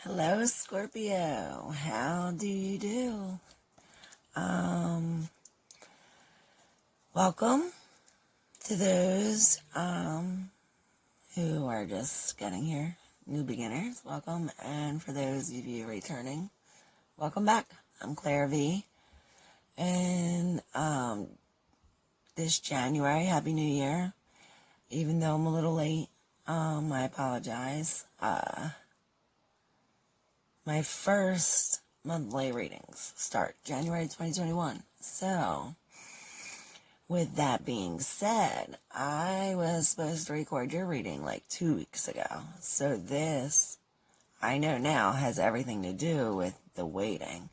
Hello, Scorpio. How do you do? Welcome to those who are just getting here, new beginners. Welcome, and for those of you returning, welcome back. I'm ClairV, and this January, Happy New Year. Even though I'm a little late, I apologize. My first monthly readings start January 2021. So, with that being said, I was supposed to record your reading like 2 weeks ago. So this, I know now, has everything to do with the waiting.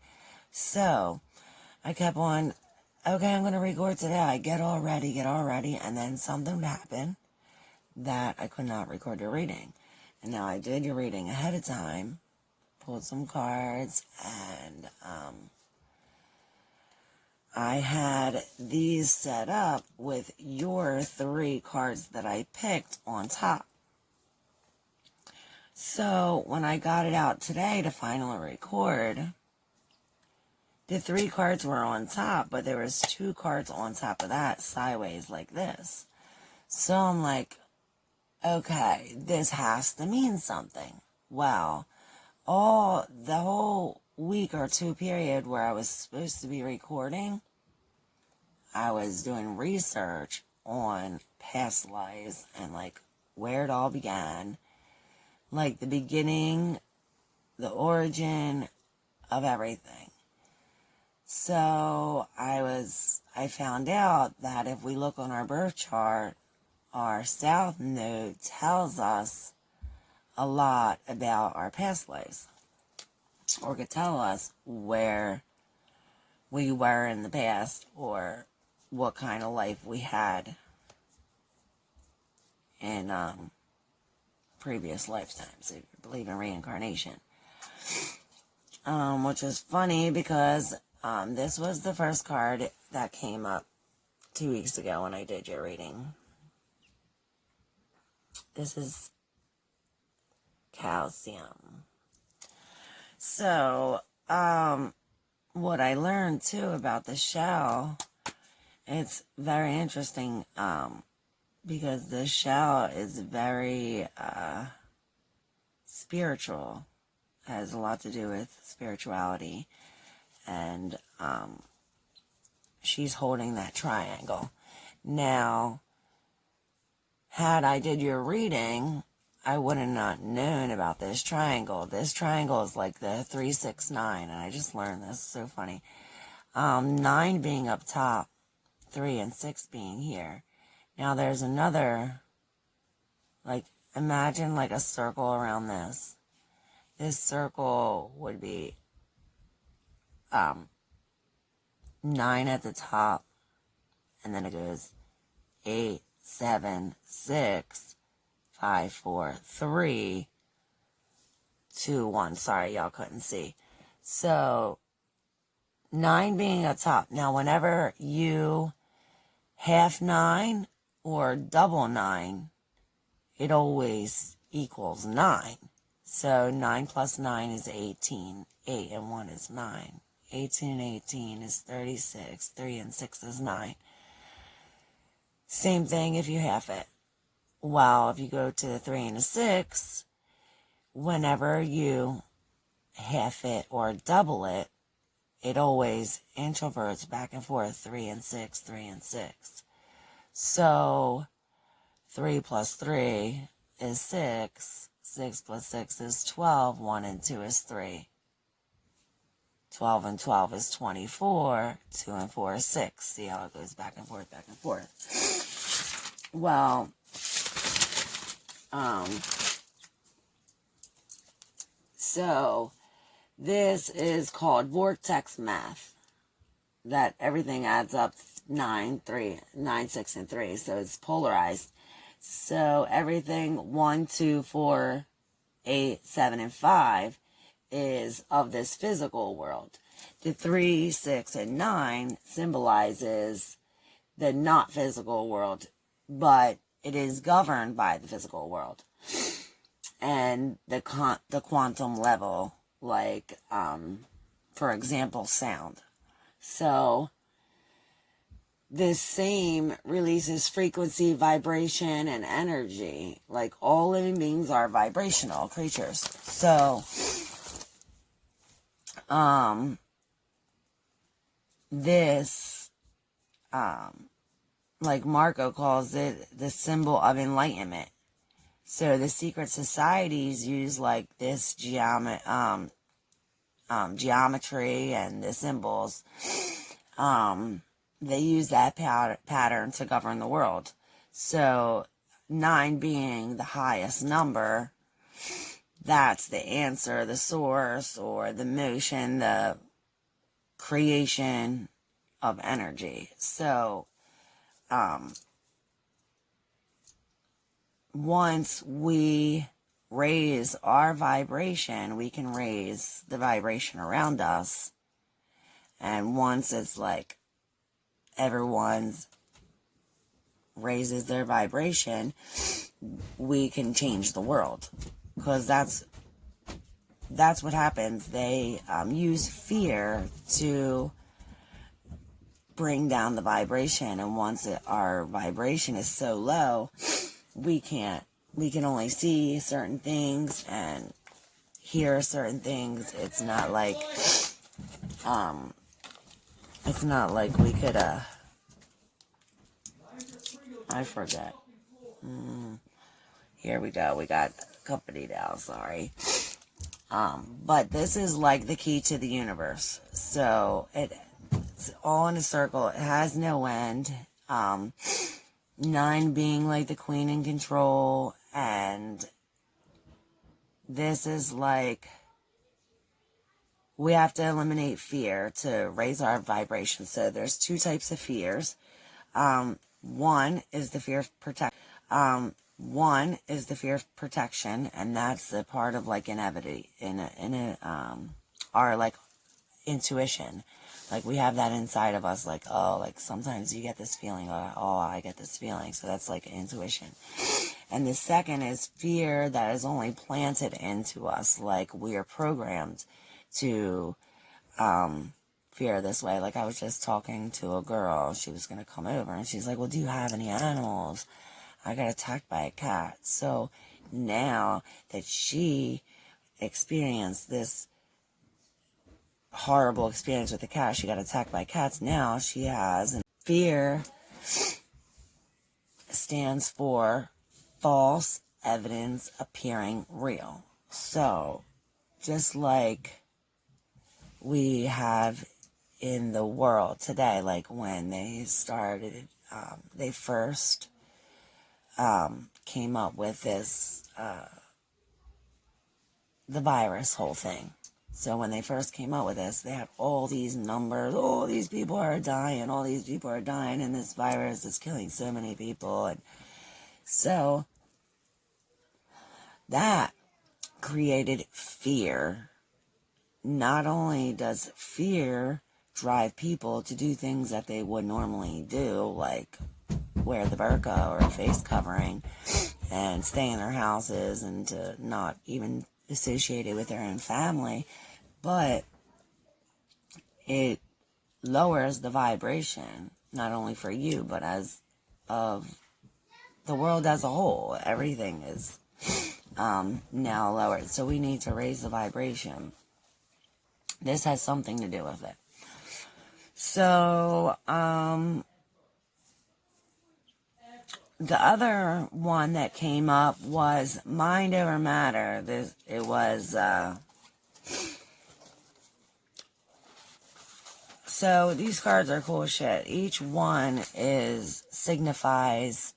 So, I kept on, okay, I'm going to record today. I get all ready. And then something happened that I could not record your reading. And now I did your reading ahead of time. Pulled some cards, and I had these set up with your 3 cards that I picked on top. So when I got it out today to finally record, the 3 cards were on top, but there was 2 cards on top of that sideways like this. So I'm like, okay, this has to mean something. Well, the whole week or 2 period where I was supposed to be recording, I was doing research on past lives and like where it all began, like the beginning, the origin of everything. So I found out that if we look on our birth chart, our south node tells us a lot about our past lives, or could tell us where we were in the past, or what kind of life we had in previous lifetimes, if you believe in reincarnation. Which is funny because this was the first card that came up 2 weeks ago when I did your reading. This is calcium. So, what I learned too about the shell, it's very interesting, because the shell is very, spiritual, has a lot to do with spirituality, and, she's holding that triangle. Now, had I did your reading, I would have not known about this triangle. This triangle is like the 3, 6, 9, and I just learned this. So funny. 9 being up top, 3 and 6 being here. Now there's another, like, imagine like a circle around this. This circle would be 9 at the top, and then it goes 8, 7, 6, 5, 4, 3, 2, 1. Sorry, y'all couldn't see. So, 9 being up top. Now, whenever you half 9 or double 9, it always equals 9. So, 9 plus 9 is 18. 8 and 1 is 9. 18 and 18 is 36. 3 and 6 is 9. Same thing if you half it. Well, if you go to the 3 and a 6, whenever you half it or double it, it always introverts back and forth, 3 and 6, 3 and 6. So, 3 plus 3 is 6, 6 plus 6 is 12, 1 and 2 is 3. 12 and 12 is 24, 2 and 4 is 6. See how it goes back and forth, back and forth. Well, so this is called vortex math, that everything adds up 9, 6, and 3. So it's polarized. So everything 1, 2, 4, 8, 7, and 5 is of this physical world. The 3, 6, and 9 symbolizes the not physical world, but it is governed by the physical world. And and the quantum level, like, for example, sound. So this same releases frequency, vibration, and energy. Like, all living beings are vibrational creatures. So, this, like Marco calls it, the symbol of enlightenment. So the secret societies use like this geometry and the symbols. They use that pattern to govern the world. So 9 being the highest number, that's the answer, the source, or the motion, the creation of energy. So once we raise our vibration, we can raise the vibration around us. And once it's like everyone's raises their vibration, we can change the world. Because that's what happens. They use fear to bring down the vibration. And once our vibration is so low, we can only see certain things and hear certain things. It's not like we could I forget. Here we go. We got company now, sorry. But this is like the key to the universe. So it's all in a circle. It has no end. 9 being like the queen in control, and this is like, we have to eliminate fear to raise our vibration. So there's 2 types of fears. One is the fear of protection. One is the fear of protection, and that's the part of like our like intuition. Like, we have that inside of us, like, oh, like, sometimes you get this feeling, or, oh, I get this feeling. So that's, like, intuition. And the second is fear that is only planted into us. Like, we are programmed to fear this way. Like, I was just talking to a girl. She was going to come over, and she's like, well, do you have any animals? I got attacked by a cat. So now that she experienced this horrible experience with the cat, she got attacked by cats, now she has, and fear stands for false evidence appearing real. So just like we have in the world today, like when they started, they first came up with this the virus whole thing. So when they first came out with this, they had all these numbers, all these people are dying, and this virus is killing so many people. And so that created fear. Not only does fear drive people to do things that they would normally do, like wear the burqa or a face covering and stay in their houses and to not even associate it with their own family, but it lowers the vibration, not only for you, but as of the world as a whole. Everything is now lowered, so we need to raise the vibration. This has something to do with it. So, the other one that came up was mind over matter. It was, so these cards are cool as shit. Each one signifies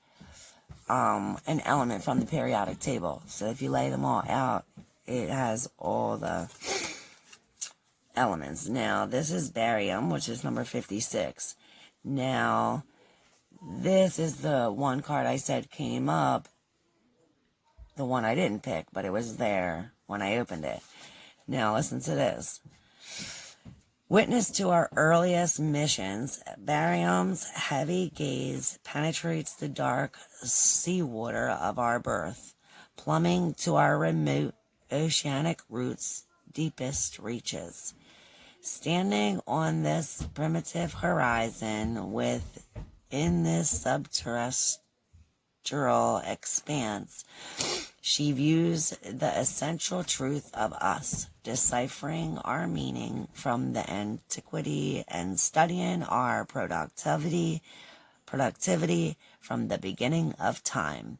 an element from the periodic table. So if you lay them all out, it has all the elements. Now, this is barium, which is number 56. Now, this is the one card I said came up, the one I didn't pick, but it was there when I opened it. Now, listen to this. Witness to our earliest missions, barium's heavy gaze penetrates the dark seawater of our birth, plumbing to our remote oceanic roots' deepest reaches. Standing on this primitive horizon within this subterrestrial expanse, she views the essential truth of us, deciphering our meaning from the antiquity and studying our productivity from the beginning of time.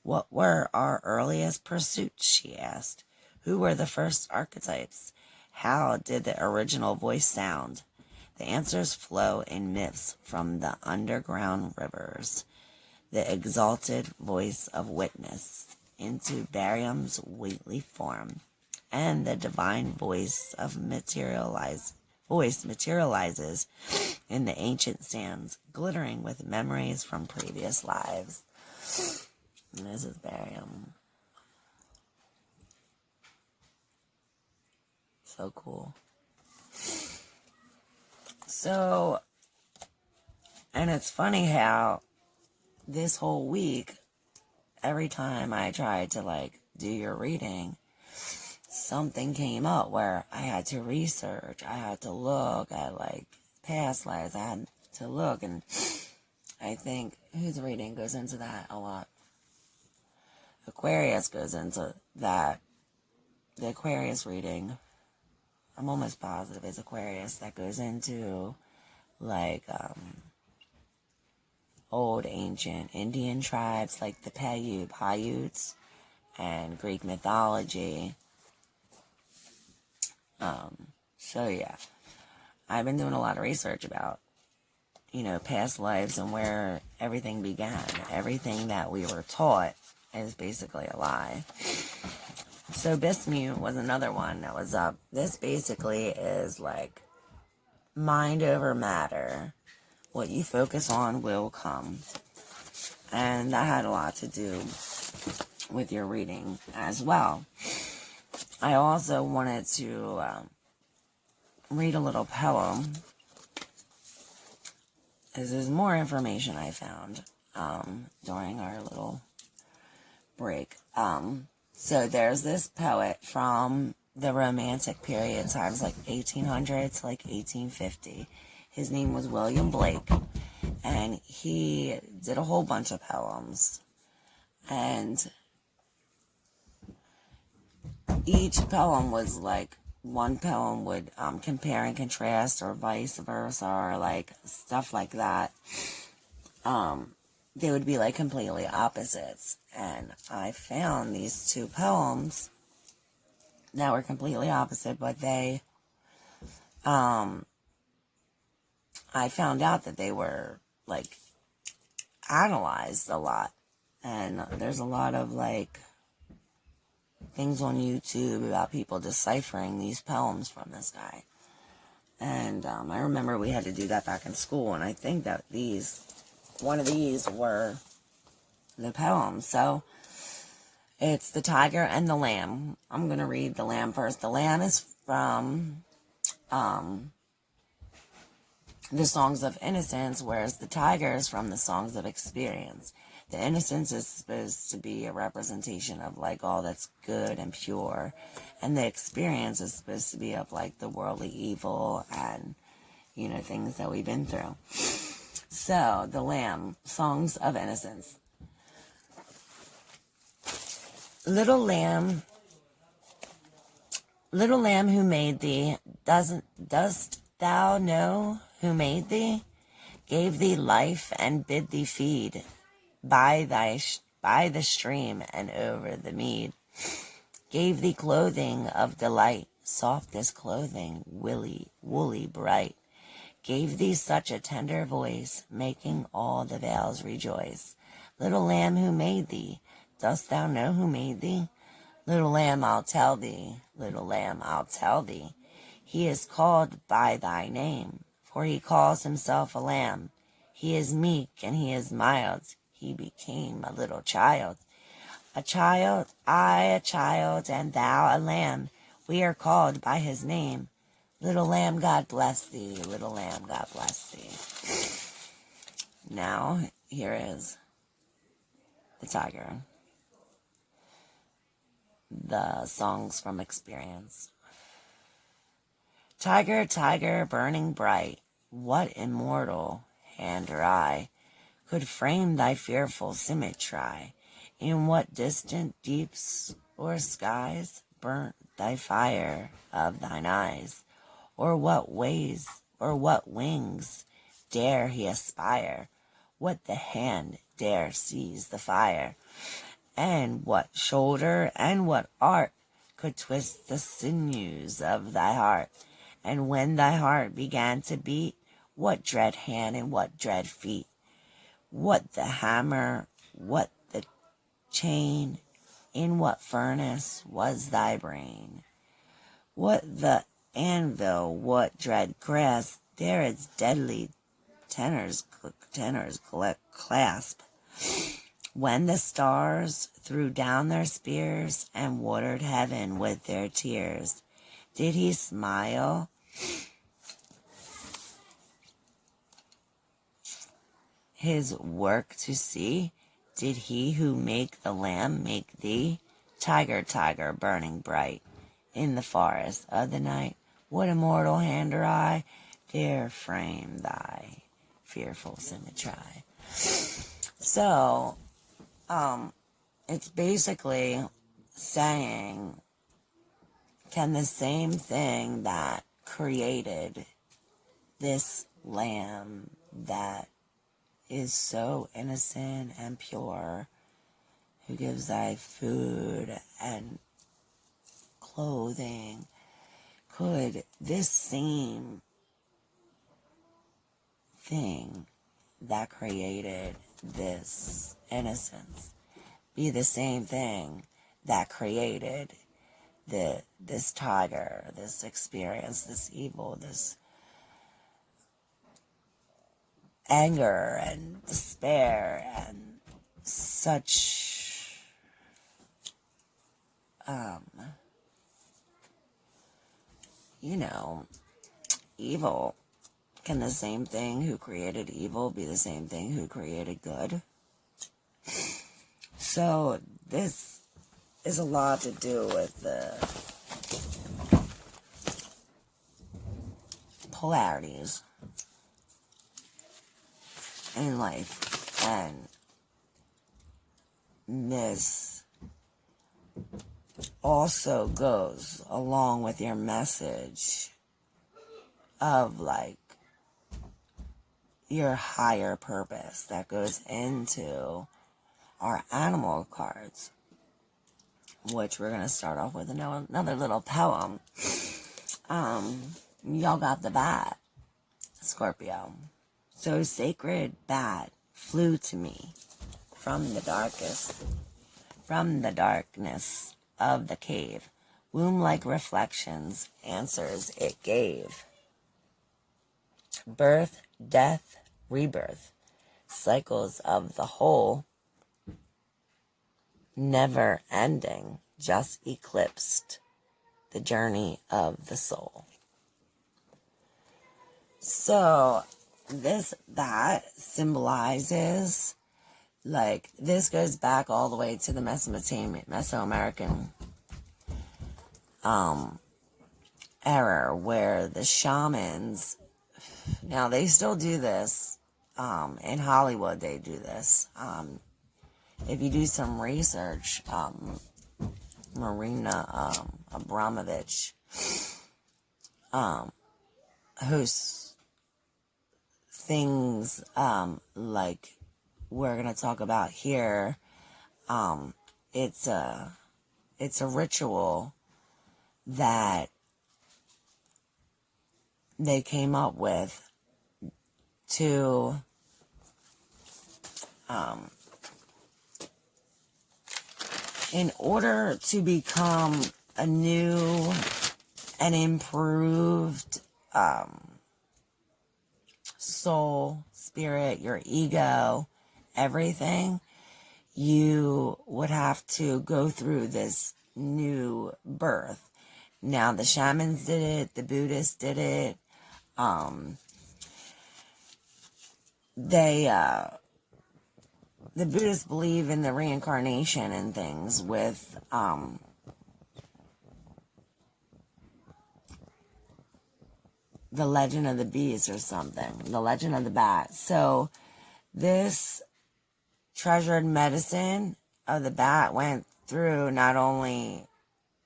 What were our earliest pursuits, she asked. Who were the first archetypes? How did the original voice sound? The answers flow in myths from the underground rivers. The exalted voice of witness into barium's weighty form, and the divine voice materializes in the ancient sands, glittering with memories from previous lives. And this is barium. So cool. So, and it's funny how this whole week, every time I tried to do your reading, something came up where I had to research, I had to look at past lives, I had to look, and I think whose reading goes into that a lot. Aquarius goes into that. The Aquarius reading, I'm almost positive it's Aquarius that goes into old ancient Indian tribes like the Paiutes and Greek mythology. So yeah, I've been doing a lot of research about, past lives and where everything began. Everything that we were taught is basically a lie. So Bismuth was another one that was up. This basically is mind over matter. What you focus on will come. And that had a lot to do with your reading as well. I also wanted to read a little poem. This is more information I found during our little break. So there's this poet from the Romantic period, times 1800 to 1850. His name was William Blake, and he did a whole bunch of poems. And each poem was one poem would compare and contrast, or vice versa, or stuff like that. They would be completely opposites. And I found these two poems that were completely opposite, but they, I found out that they were analyzed a lot. And there's a lot of things on YouTube about people deciphering these poems from this guy. And I remember we had to do that back in school, and I think that one of these were the poems. So it's The Tiger and the Lamb. I'm going to read the Lamb first. The Lamb is from the Songs of Innocence, whereas the Tiger is from the Songs of Experience. The innocence is supposed to be a representation of all that's good and pure, and the experience is supposed to be of the worldly evil and things that we've been through. So the Lamb, Songs of Innocence. Little lamb who made thee, dost thou know who made thee? Gave thee life and bid thee feed by the stream and over the mead. Gave thee clothing of delight, softest clothing, woolly bright. Gave thee such a tender voice, making all the vales rejoice. Little lamb who made thee, dost thou know who made thee? Little lamb, I'll tell thee, little lamb, I'll tell thee. He is called by thy name, for he calls himself a lamb. He is meek and he is mild. He became a little child. A child, I a child, and thou a lamb. We are called by his name. Little lamb, God bless thee. Little lamb, God bless thee. Now, here is the tiger. the songs from experience. Tiger, tiger, burning bright, what immortal hand or eye could frame thy fearful symmetry? In what distant deeps or skies burnt thy fire of thine eyes? Or what ways or what wings dare he aspire? What the hand dare seize the fire? And what shoulder and what art could twist the sinews of thy heart? And when thy heart began to beat, what dread hand and what dread feet? What the hammer, what the chain, in what furnace was thy brain? What the anvil, what dread grasp dare its deadly tenors clasp? When the stars threw down their spears and watered heaven with their tears, did he smile? His work to see? Did he who make the lamb make thee? Tiger, tiger, burning bright in the forest of the night, what immortal hand or eye dare frame thy fearful symmetry? So, it's basically saying, can the same thing that created this lamb that is so innocent and pure, who gives thy food and clothing, could this same thing that created this innocence be the same thing that created this tiger, this experience, this evil, this anger and despair and such evil? Can the same thing who created evil be the same thing who created good? So this is a lot to do with the polarities in life, and this also goes along with your message of like your higher purpose that goes into our animal cards, which we're going to start off with another little poem. Y'all got the bat, Scorpio. So sacred bat flew to me from the darkness of the cave. Womb-like reflections, answers it gave. Birth, death, rebirth, cycles of the whole, never ending, just eclipsed the journey of the soul. So this bat symbolizes, like, this goes back all the way to the Mesoamerican era, where the shamans, now they still do this, in Hollywood they do this. If you do some research, Marina Abramovich, who's things like we're gonna talk about here, it's a ritual that they came up with to in order to become a new and improved soul, spirit, your ego, everything, you would have to go through this new birth. Now, the shamans did it, the Buddhists did it, the Buddhists believe in the reincarnation and things with the legend of the beast or something. The legend of the bat. So this treasured medicine of the bat went through not only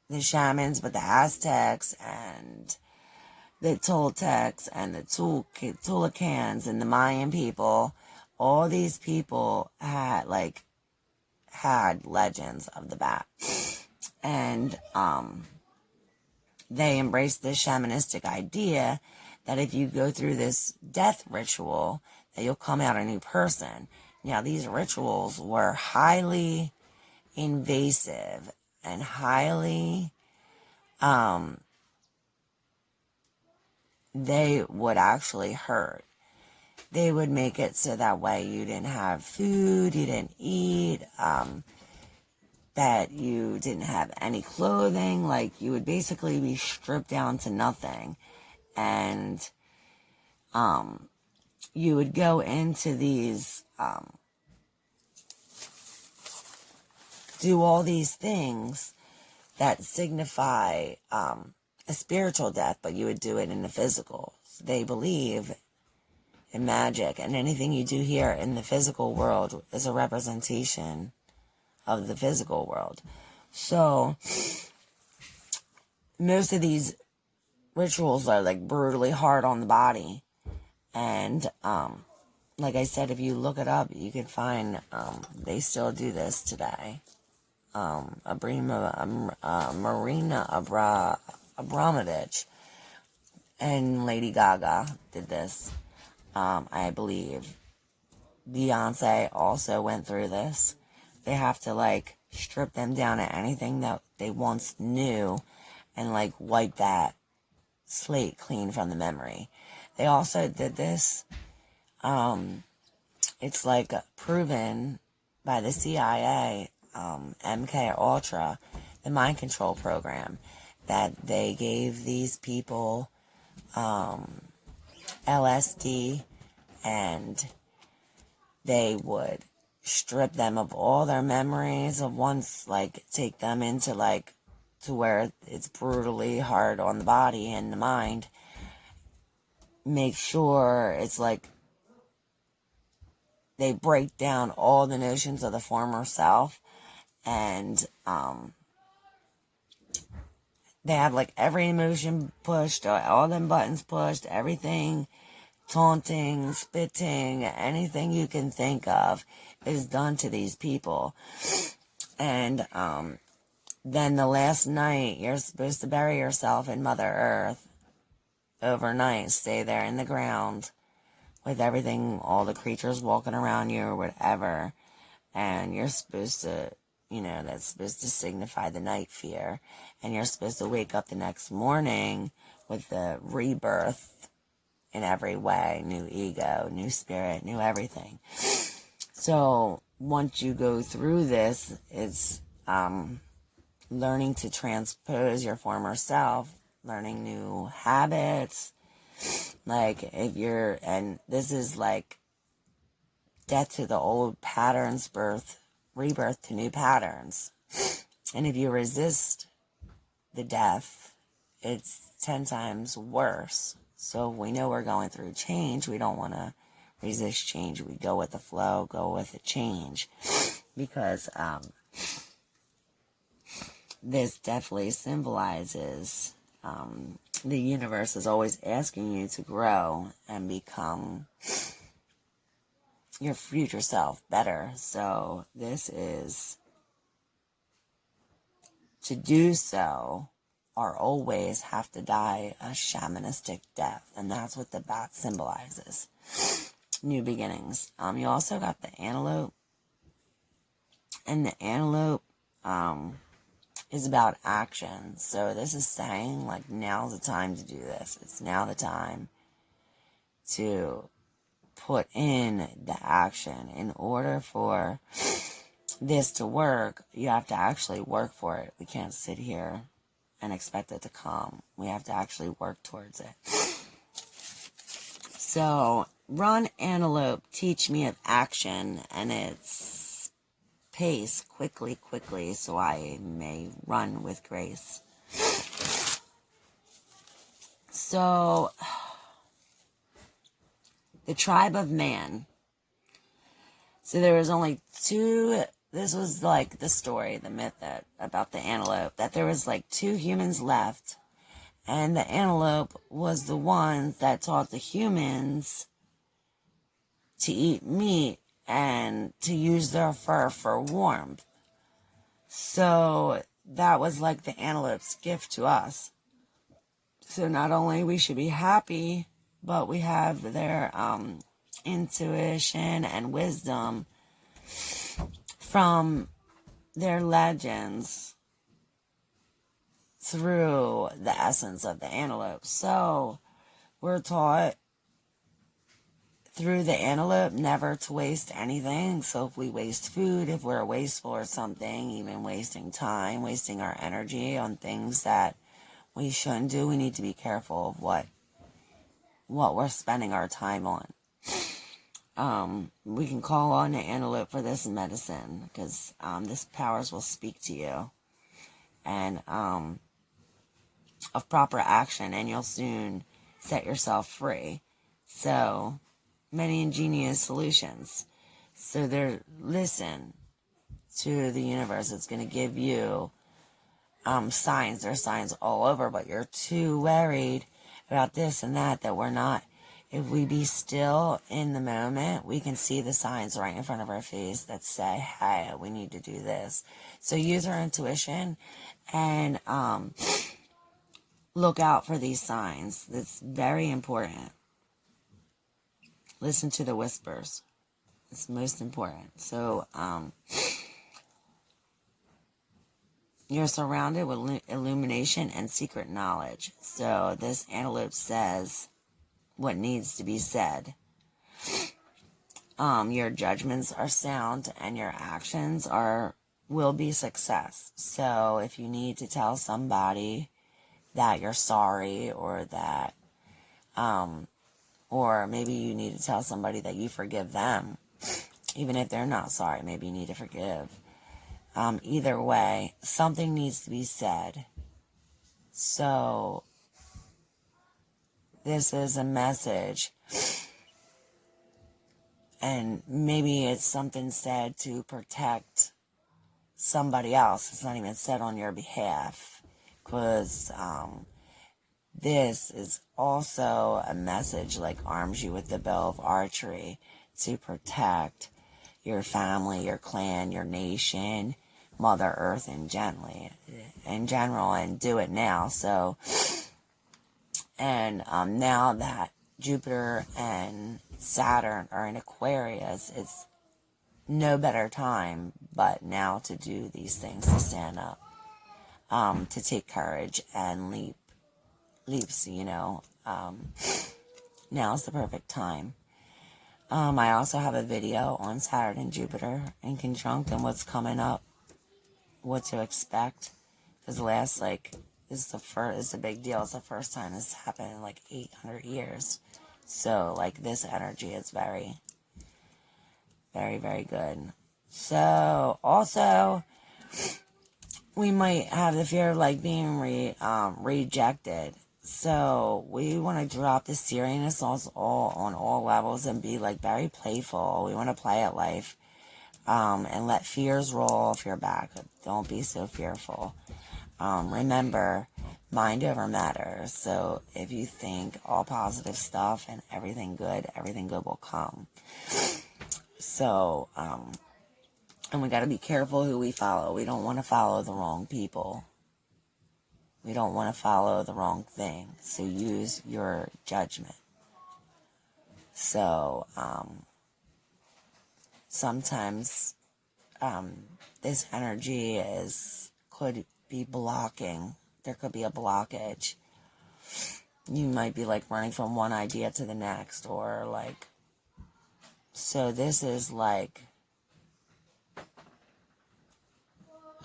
the shamans, but the Aztecs and the Toltecs and the Tulacans and the Mayan people. All these people had legends of the bat. And they embraced this shamanistic idea that if you go through this death ritual, that you'll come out a new person. Now, these rituals were highly invasive and highly, they would actually hurt. They would make it so that way you didn't have food, you didn't eat, that you didn't have any clothing, like you would basically be stripped down to nothing. And you would go into these, do all these things that signify a spiritual death, but you would do it in the physical. So they believe in magic, and anything you do here in the physical world is a representation of the physical world. So most of these rituals are like brutally hard on the body. And like I said, if you look it up, you can find they still do this today. Marina Abramovich and Lady Gaga did this. I believe Beyonce also went through this. They have to like strip them down at anything that they once knew and like wipe that slate clean from the memory. They also did this. It's like proven by the CIA, MK Ultra, the mind control program, that they gave these people LSD, and they would strip them of all their memories of once, like take them into like to where it's brutally hard on the body and the mind. Make sure it's like they break down all the notions of the former self, and they have like every emotion pushed, all them buttons pushed, everything, taunting, spitting, anything you can think of is done to these people. And then the last night, you're supposed to bury yourself in Mother Earth overnight, stay there in the ground with everything, all the creatures walking around you or whatever, and you're supposed to, that's supposed to signify the night fear, and you're supposed to wake up the next morning with the rebirth in every way, new ego, new spirit, new everything. So once you go through this, it's learning to transpose your former self, learning new habits. Like and this is like death to the old patterns, rebirth to new patterns. And if you resist the death, it's 10 times worse. So we know we're going through change. We don't want to resist change. We go with the flow, go with the change. Because this definitely symbolizes the universe is always asking you to grow and become your future self better. So this is to do so, or always have to die a shamanistic death. And that's what the bat symbolizes. New beginnings. You also got the antelope. And the antelope is about action. So this is saying, like, now's the time to do this. It's now the time to put in the action. In order for this to work, you have to actually work for it. We can't sit here and expect it to come. We have to actually work towards it. So, run, antelope, teach me of action, and its pace quickly, so I may run with grace. So, The tribe of man. So there was only two, this was like the story, the myth about the antelope, that there was like 2 humans left, and the antelope was the one that taught the humans to eat meat and to use their fur for warmth. So that was like the antelope's gift to us. So not only we should be happy, but we have their intuition and wisdom from their legends through the essence of the antelope. So we're taught through the antelope never to waste anything. So if we waste food, if we're wasteful or something, even wasting time, wasting our energy on things that we shouldn't do, we need to be careful of what we're spending our time on. We can call on the antelope for this medicine, because this powers will speak to you, and of proper action, and you'll soon set yourself free. So many ingenious solutions. So listen to the universe. It's going to give you signs. There's signs all over, but you're too worried about this and that we're not. If we be still in the moment, we can see the signs right in front of our face that say, hey, we need to do this. So use our intuition and look out for these signs. That's very important. Listen to the whispers. It's most important. So you're surrounded with illumination and secret knowledge. So this antelope says what needs to be said. Your judgments are sound and your actions will be success. So if you need to tell somebody that you're sorry, or that or maybe you need to tell somebody that you forgive them, even if they're not sorry, maybe you need to forgive. Either way, something needs to be said. So this is a message, and maybe it's something said to protect somebody else. It's not even said on your behalf, because this is also a message like arms you with the bow of archery to protect your family, your clan, your nation, Mother Earth in general, and do it now. So, and now that Jupiter and Saturn are in Aquarius, it's no better time but now to do these things, to stand up, to take courage and leaps, now's the perfect time. I also have a video on Saturn and Jupiter in conjunct and what's coming up, what to expect, because this is a big deal. It's the first time this happened in 800 years. So this energy is very, very, very good. So also, we might have the fear of being rejected. So we want to drop the seriousness on all levels and be very playful. We want to play at life, and let fears roll off your back. Don't be so fearful. Remember, mind over matter. So if you think all positive stuff and everything good will come. So, and we got to be careful who we follow. We don't want to follow the wrong people. We don't want to follow the wrong thing. So use your judgment. So, sometimes, this energy could be blocking. There could be a blockage. You might be running from one idea to the next, or so this is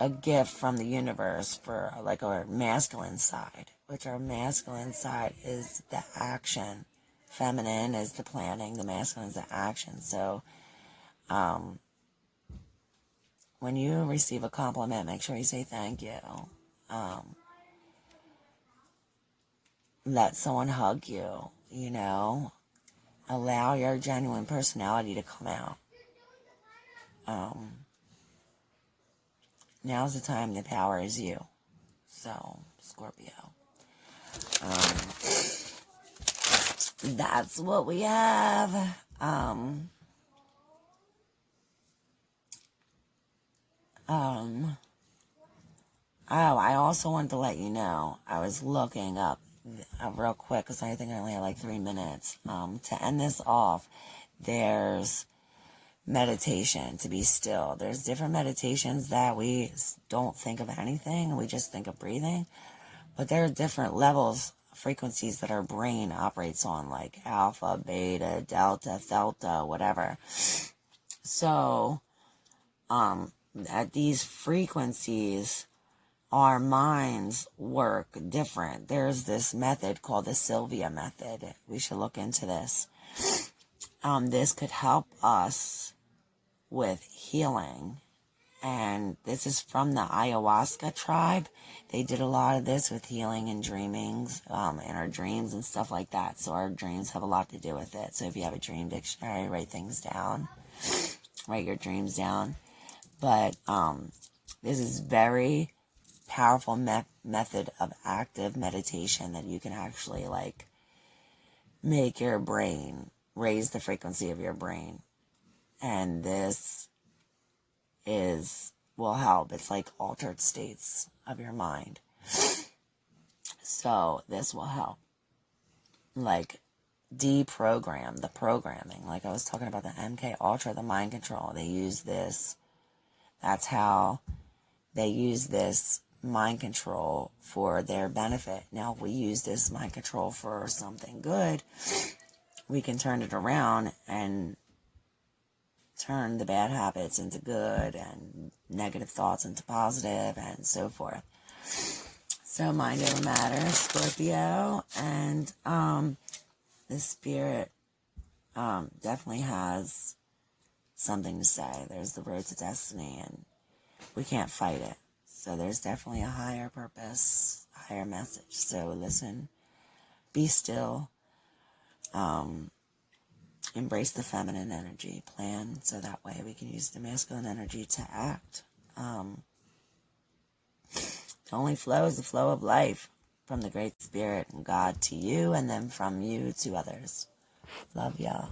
a gift from the universe for our masculine side, which our masculine side is the action. Feminine is the planning, the masculine is the action. So when you receive a compliment, make sure you say thank you. Let someone hug you, allow your genuine personality to come out. Now's the time. The power is you. So, Scorpio. That's what we have. Oh, I also wanted to let you know, I was looking up real quick, because I think I only have like 3 minutes. To end this off, there's meditation, to be still. There's different meditations that we don't think of anything, we just think of breathing. But there are different levels, frequencies that our brain operates on, like alpha, beta, delta, theta, whatever. So, at these frequencies, our minds work different. There's this method called the Sylvia method. We should look into this. This could help us with healing. And this is from the ayahuasca tribe. They did a lot of this with healing and dreamings, and our dreams and stuff like that. So our dreams have a lot to do with it. So if you have a dream dictionary, write things down. Write your dreams down. But this is very powerful method of active meditation that you can actually like make your brain raise the frequency of your brain, and this will help. It's like altered states of your mind, so this will help like deprogram the programming. Like I was talking about the MK Ultra, the mind control, they use this. That's how they use this mind control for their benefit. Now, if we use this mind control for something good, we can turn it around and turn the bad habits into good and negative thoughts into positive and so forth. So mind over matter, Scorpio, and the spirit definitely has something to say. There's the road to destiny, and we can't fight it. So there's definitely a higher purpose, higher message. So listen, be still, embrace the feminine energy, plan so that way we can use the masculine energy to act. The only flow is the flow of life from the Great Spirit and God to you, and then from you to others. Love y'all.